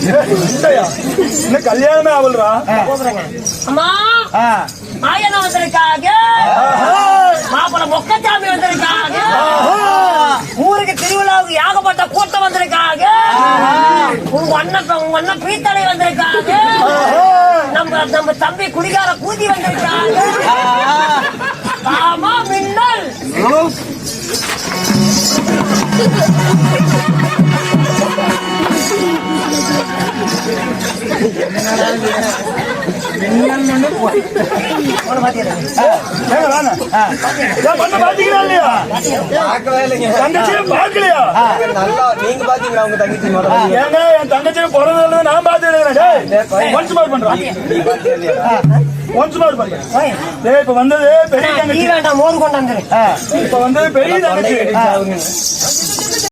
இன்னும் கல்யாணமே ஆகலடா. அம்மா ஆயனா வந்திருக்காங்க, மாப்பிள்ள மொக்கச்சாமி வந்திருக்காங்க, ஊருக்கு திருவிழாவுக்கு ஏகப்பட்ட கூட்டம் வந்திருக்காங்க, உங்க அண்ணன் பீத்தலை வந்திருக்காங்க, நம்ம தம்பி குடிகார கூதி வந்திருக்காங்க. ஆமா மின்னல் தங்கச்சி பிறந்தது நான் இப்ப வந்தது பெரிய தங்கச்சி. மோது கொண்டாந்து இப்ப வந்து பெரிய தங்கச்சி